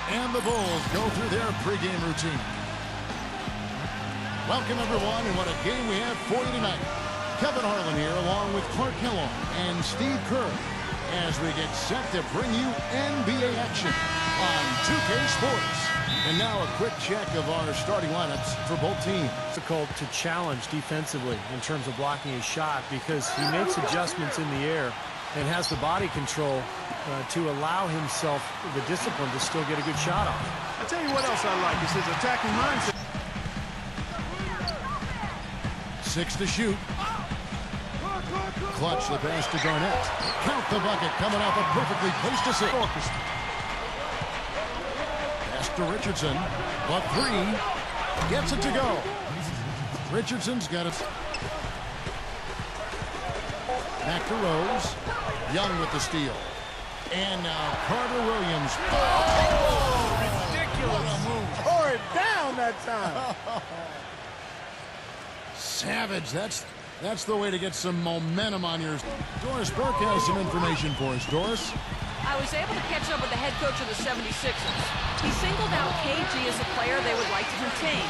And the Bulls go through their pregame routine. Welcome, everyone, and what a game we have for you tonight. Kevin Harlan here, along with Clark Kellogg and Steve Kerr, as we get set to bring you NBA action on 2K Sports. And now a quick check of our starting lineups for both teams. It's difficult to challenge defensively in terms of blocking a shot because he makes adjustments in the air and has the body control to allow himself the discipline to still get a good shot off. I'll tell you what else I like is his attacking mindset. 6 to shoot. Clutch the pass to Garnett. Count the bucket coming off a perfectly placed assist. Pass to Richardson. But 3. Gets it to go. Richardson's got it. Back to Rose. Young with the steal. And now Carter Williams. Oh, ridiculous. Tore it down that time. Savage. That's the way to get some momentum on yours. Doris Burke has some information for us. Doris? I was able to catch up with the head coach of the 76ers. He singled out KG as a player they would like to contain.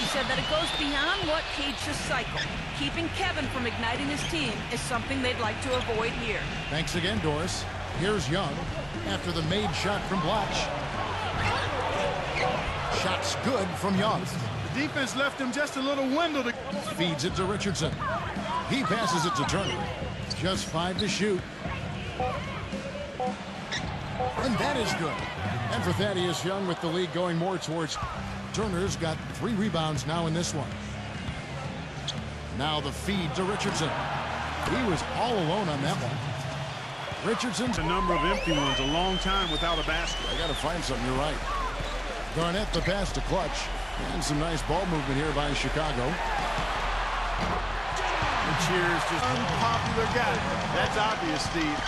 He said that it goes beyond what Cage just cycled. Keeping Kevin from igniting his team is something they'd like to avoid here. Thanks again, Doris. Here's Young after the made shot from Blotch. Shot's good from Young. The defense left him just a little window to... Feeds it to Richardson. He passes it to Turner. Just 5 to shoot. And that is good. And for Thaddeus Young with the lead going more towards... Turner's got 3 rebounds now in this one. Now the feed to Richardson. He was all alone on that one. Richardson's a number of empty ones, a long time without a basket. I got to find something, you're right. Garnett the pass to Clutch. And some nice ball movement here by Chicago. And cheers, just unpopular guy. That's obvious, Steve.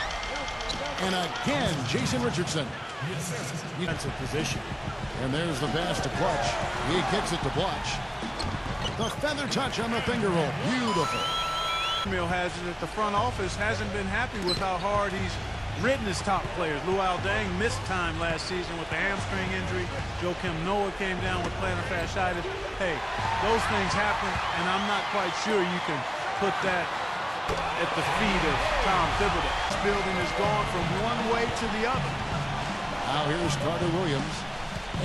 And again, Jason Richardson. Defensive position. And there's the pass to Clutch. He kicks it to Blotch. The feather touch on the finger roll. Beautiful. Mill has it that the front office hasn't been happy with how hard he's ridden his top players. Luol Deng missed time last season with the hamstring injury. Joakim Noah came down with plantar fasciitis. Hey, those things happen, and I'm not quite sure you can put that at the feet of Tom Thibodeau. This building has gone from one way to the other. Now here's Carter Williams,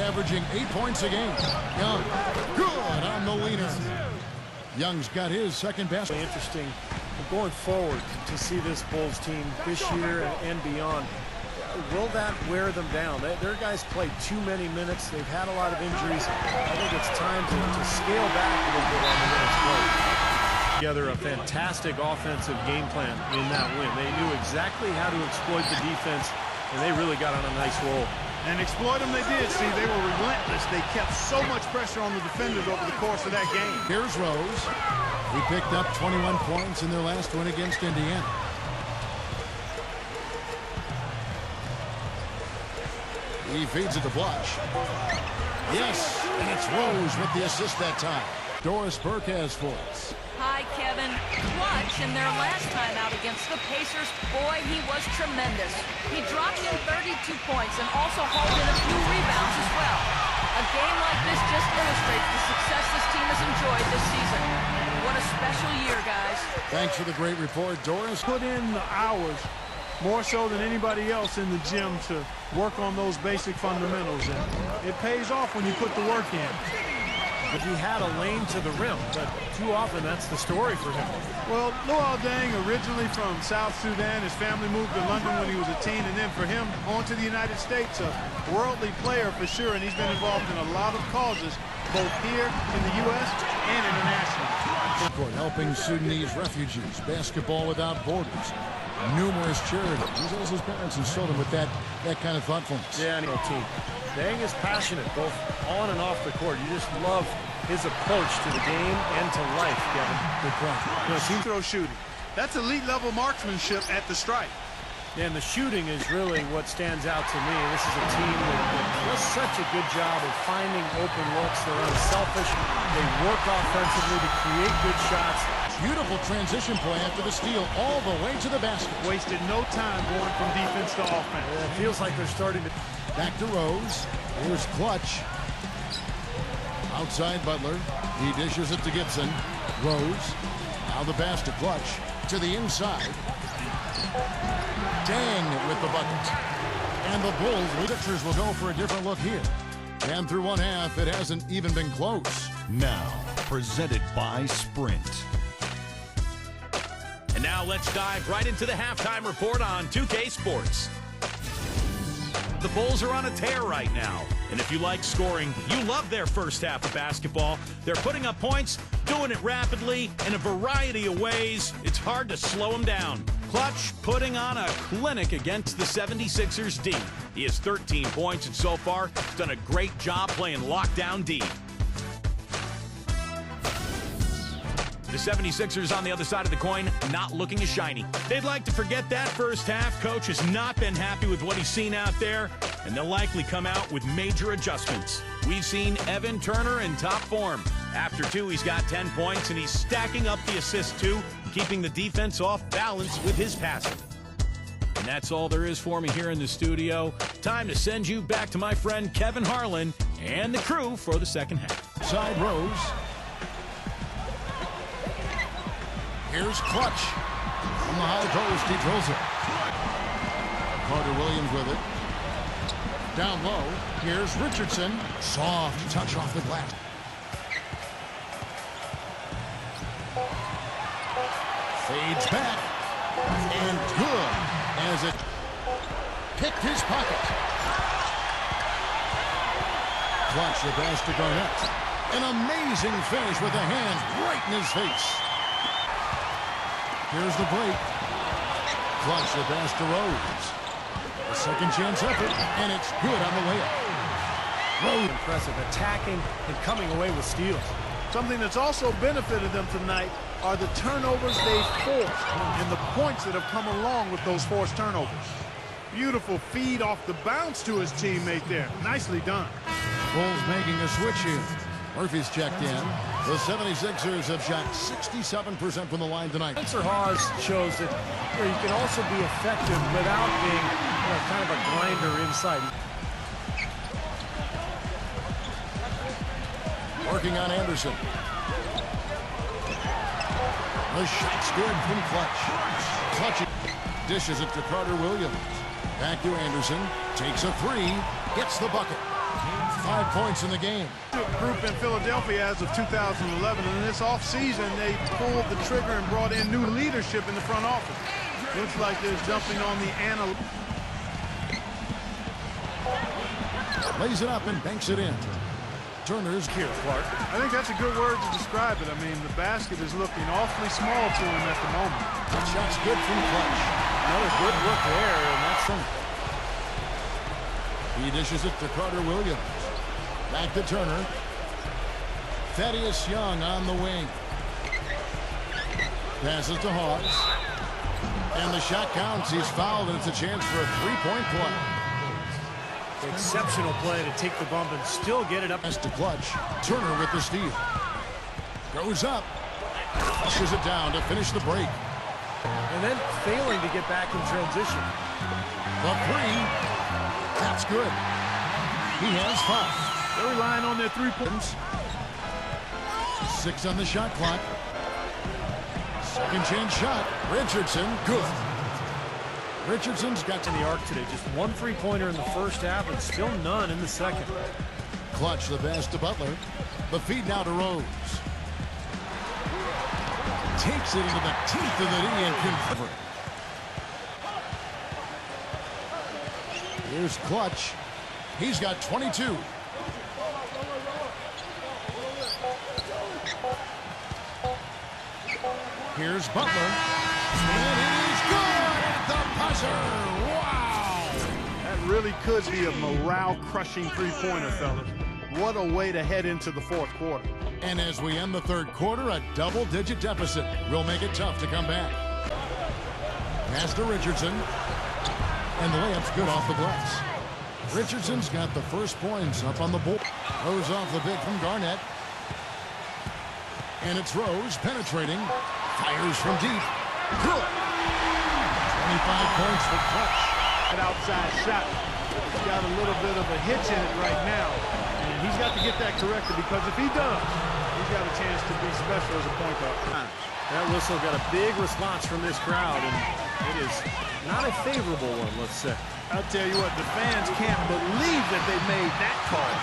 averaging 8 points a game. Young, good on the leaner. Young's got his second basket. Interesting going forward to see this Bulls team this year and beyond. Will that wear them down? Their guys played too many minutes. They've had a lot of injuries. I think it's time to scale back a little bit on the minutes played. Together a fantastic offensive game plan in that win. They knew exactly how to exploit the defense, and they really got on a nice roll. And exploit them they did. See, they were relentless. They kept so much pressure on the defenders over the course of that game. Here's Rose. He picked up 21 points in their last win against Indiana. He feeds it to Blotch. Yes, and it's Rose with the assist that time. Doris Burke has for us. Hi, Kevin. Clutch in their last time out against the Pacers, boy, he was tremendous. He dropped in 32 points and also hauled in a few rebounds as well. A game like this just illustrates the success this team has enjoyed this season. What a special year, guys. Thanks for the great report, Doris. Put in the hours, more so than anybody else in the gym, to work on those basic fundamentals. And it pays off when you put the work in. But he had a lane to the rim, but too often that's the story for him. Well, Luol Deng, originally from South Sudan, his family moved to London when he was a teen, and then for him, on to the United States, a worldly player for sure, and he's been involved in a lot of causes, both here in the U.S. and internationally. Helping Sudanese refugees, Basketball Without Borders, numerous charities. He's also his parents instilled him with that kind of thoughtfulness. Yeah, and team. Deng is passionate, both on and off the court. You just love his approach to the game and to life, Kevin. Good point. Team throw shooting. That's elite-level marksmanship at the stripe. And the shooting is really what stands out to me. This is a team that does such a good job of finding open looks. They're unselfish. They work offensively to create good shots. Beautiful transition play after the steal all the way to the basket. Wasted no time going from defense to offense. It feels like they're starting to... Back to Rose. Here's Clutch. Outside Butler. He dishes it to Gibson. Rose. Now the pass to Clutch. To the inside. Dang with the bucket. And the Bulls, Sixers will go for a different look here. And through one half, it hasn't even been close. Now, presented by Sprint. And now let's dive right into the halftime report on 2K Sports. The Bulls are on a tear right now. And if you like scoring, you love their first half of basketball. They're putting up points, doing it rapidly, in a variety of ways. It's hard to slow them down. Clutch putting on a clinic against the 76ers D. He has 13 points and so far done a great job playing lockdown D. The 76ers on the other side of the coin, not looking as shiny. They'd like to forget that first half. Coach has not been happy with what he's seen out there, and they'll likely come out with major adjustments. We've seen Evan Turner in top form. After two, he's got 10 points, and he's stacking up the assists too, keeping the defense off balance with his passing. And that's all there is for me here in the studio. Time to send you back to my friend Kevin Harlan and the crew for the second half. Side Rose. Here's Clutch. From the high post, he drills it. Carter Williams with it. Down low. Here's Richardson. Soft touch off the glass. Fades back. And good as it picked his pocket. Clutch the pass to Garnett. An amazing finish with the hands right in his face. Here's the break. Clutch the pass to Rose. A second chance effort, and it's good on the layup. Rose impressive, attacking and coming away with steals. Something that's also benefited them tonight are the turnovers they've forced and the points that have come along with those forced turnovers. Beautiful feed off the bounce to his teammate there. Nicely done. Bulls making a switch here. Murphy's checked in. The 76ers have shot 67% from the line tonight. Spencer Hawes shows that you can also be effective without being kind of a grinder inside. Working on Anderson. The shot's good from Clutch. Clutch dishes it to Carter Williams. Back to Anderson. Takes a three. Gets the bucket. 5 points in the game. Group in Philadelphia as of 2011. In this offseason, they pulled the trigger and brought in new leadership in the front office. Looks like they're jumping on the Lays it up and banks it in. Turner's here, Clark. I think that's a good word to describe it. I mean, the basket is looking awfully small to him at the moment. That shot's good from Clutch. Another good look there, and that's some. He dishes it to Carter Williams. Back to Turner. Thaddeus Young on the wing. Passes to Hawes. And the shot counts. He's fouled, and it's a chance for a three-point play. Exceptional play to take the bump and still get it up. Pass to Clutch. Turner with the steal. Goes up. Pushes it down to finish the break. And then failing to get back in transition. The three. That's good. He has 5. They're relying on their 3 points. 6 on the shot clock. Second chance shot. Richardson. Good. Richardson's got in the arc today. Just 1 3-pointer in the first half and still none in the second. Clutch the pass to Butler. The feed now to Rose. Takes it into the teeth of the knee and can cover. Here's Clutch. He's got 22. Here's Butler. And it is good at the buzzer. Wow! That really could be a morale-crushing three-pointer, fellas. What a way to head into the fourth quarter. And as we end the third quarter, a double-digit deficit will make it tough to come back. Pass to Richardson. And the layup's good off the glass. Richardson's got the first points up on the board. Rose off the pick from Garnett. And it's Rose penetrating. Fires from deep. Good. 25 points for Clutch. That outside shot. He's got got a little bit of a hitch in it right now. And he's got to get that corrected, because if he does, he's got a chance to be special as a point guard. That whistle got a big response from this crowd, and it is not a favorable one, let's say. I'll tell you what, the fans can't believe that they made that call.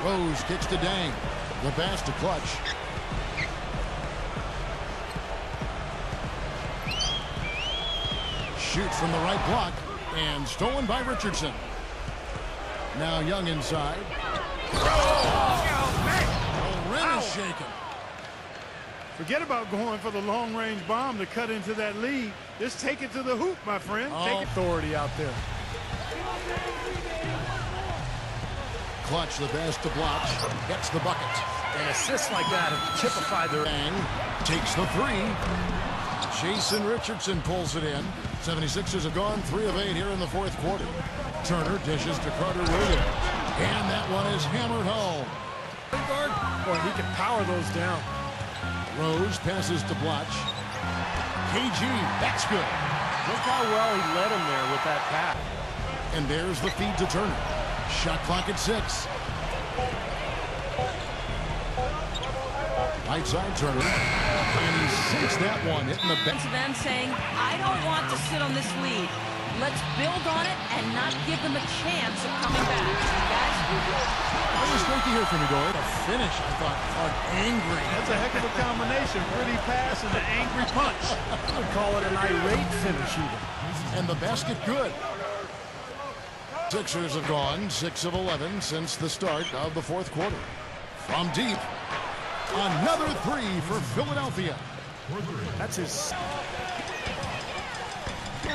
Rose kicks to Dang. The pass to Clutch. Shoot from the right block, and stolen by Richardson. Now Young inside. The rim is shaken. Forget about going for the long-range bomb to cut into that lead. Just take it to the hoop, my friend. Take authority out there. Clutch the pass to Blotch. Gets the bucket. And assists like that have typified their... Bang. Takes the three. Jason Richardson pulls it in. 76ers have gone 3 of 8 here in the fourth quarter. Turner dishes to Carter Williams. And that one is hammered home. Boy, he can power those down. Rose passes to Blotch. KG, that's good. Look how well he led him there with that pass. And there's the feed to Turner. Shot clock at 6. Right side Turner. And he sinks that one, hitting the bench. Defensive end saying, I don't want to sit on this lead. Let's build on it and not give them a chance of coming back. Guys? It was great to hear from you, Dory. The finish, I thought, angry. That's a heck of a combination. Pretty pass and an angry punch. I would call it an irate finish even. And the basket good. Sixers have gone 6 of 11 since the start of the fourth quarter. From deep, another 3 for Philadelphia. That's his...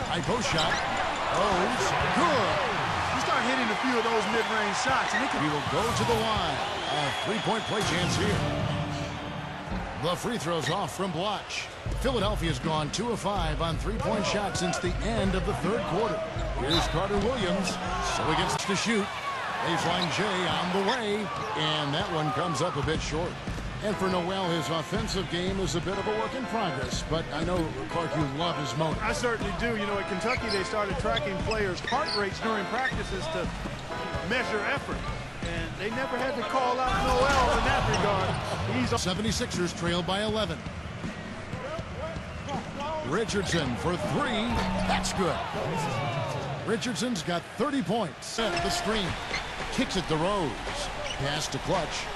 High post shot. Rose, good. You start hitting a few of those mid-range shots, and We will go to the line. A 3-point play chance here. The free throws off from Blotch. Philadelphia's gone 2 of 5 on 3-point shots since the end of the third quarter. Here's Carter Williams. So he gets to shoot. Baseline J on the way. And that one comes up a bit short. And for Noel, his offensive game is a bit of a work in progress. But I know, Clark, you love his motor. I certainly do. You know, at Kentucky, they started tracking players' heart rates during practices to measure effort. And they never had to call out Noel in that regard. He's 76ers trail by 11. Richardson for 3. That's good. Richardson's got 30 points. The screen. Kicks it to Rose. Pass to Clutch.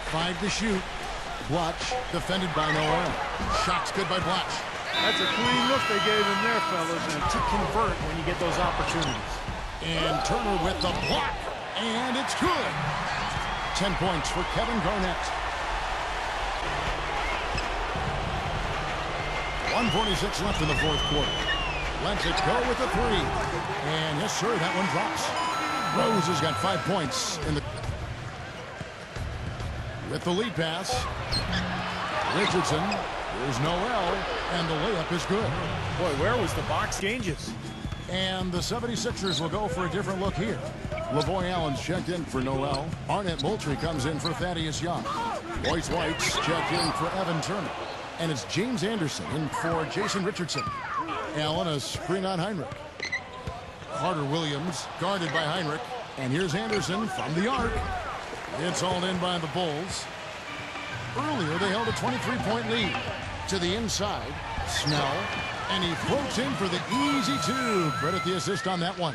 5 to shoot. Blotch defended by Noel. Shot's good by Blotch. That's a clean look they gave him there, fellas. And to convert when you get those opportunities. And Turner with the block. And it's good. 10 points for Kevin Garnett. 1:46 left in the fourth quarter. Lets it go with the 3. And yes, sir, that one drops. Rose has got 5 points in the... With the lead pass. Richardson. Here's Noel. And the layup is good. Boy, where was the box changes? And the 76ers will go for a different look here. LaVoy Allen's checked in for Noel. Arnett Moultrie comes in for Thaddeus Young. Royce White's checked in for Evan Turner. And it's James Anderson in for Jason Richardson. Allen a screen on Heinrich. Carter Williams guarded by Heinrich. And here's Anderson from the arc. It's hauled in by the Bulls. Earlier they held a 23-point lead. To the inside, Snell. And he floats in for the easy 2. Credit the assist on that one.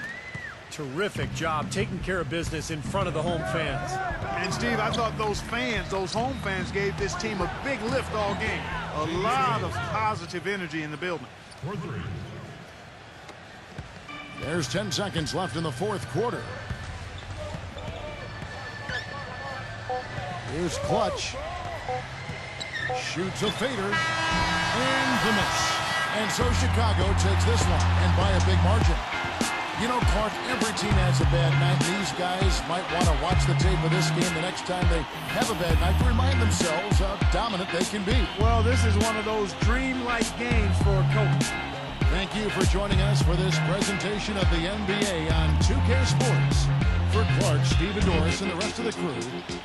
Terrific job taking care of business in front of the home fans. And Steve, I thought those fans, those home fans, gave this team a big lift all game. A lot of positive energy in the building. There's 10 seconds left in the fourth quarter. Here's Clutch. Shoots a fader. And the miss. And so Chicago takes this one, and by a big margin. You know, Clark, every team has a bad night. These guys might want to watch the tape of this game the next time they have a bad night to remind themselves how dominant they can be. Well, this is one of those dreamlike games for a coach. Thank you for joining us for this presentation of the NBA on 2K Sports. For Clark, Steve Doris, and the rest of the crew,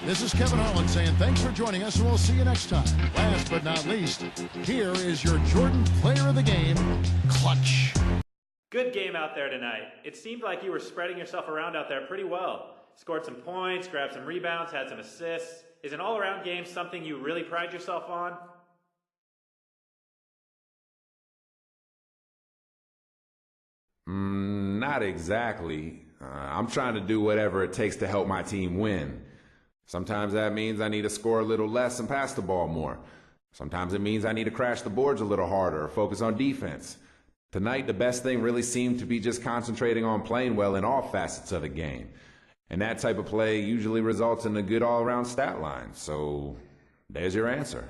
this is Kevin Harlan saying thanks for joining us, and we'll see you next time. Last but not least, here is your Jordan Player of the Game, Clutch. Good game out there tonight. It seemed like you were spreading yourself around out there pretty well. Scored some points, grabbed some rebounds, had some assists. Is an all-around game something you really pride yourself on? Not exactly. I'm trying to do whatever it takes to help my team win. Sometimes that means I need to score a little less and pass the ball more. Sometimes it means I need to crash the boards a little harder or focus on defense. Tonight, the best thing really seemed to be just concentrating on playing well in all facets of the game. And that type of play usually results in a good all-around stat line. So, there's your answer.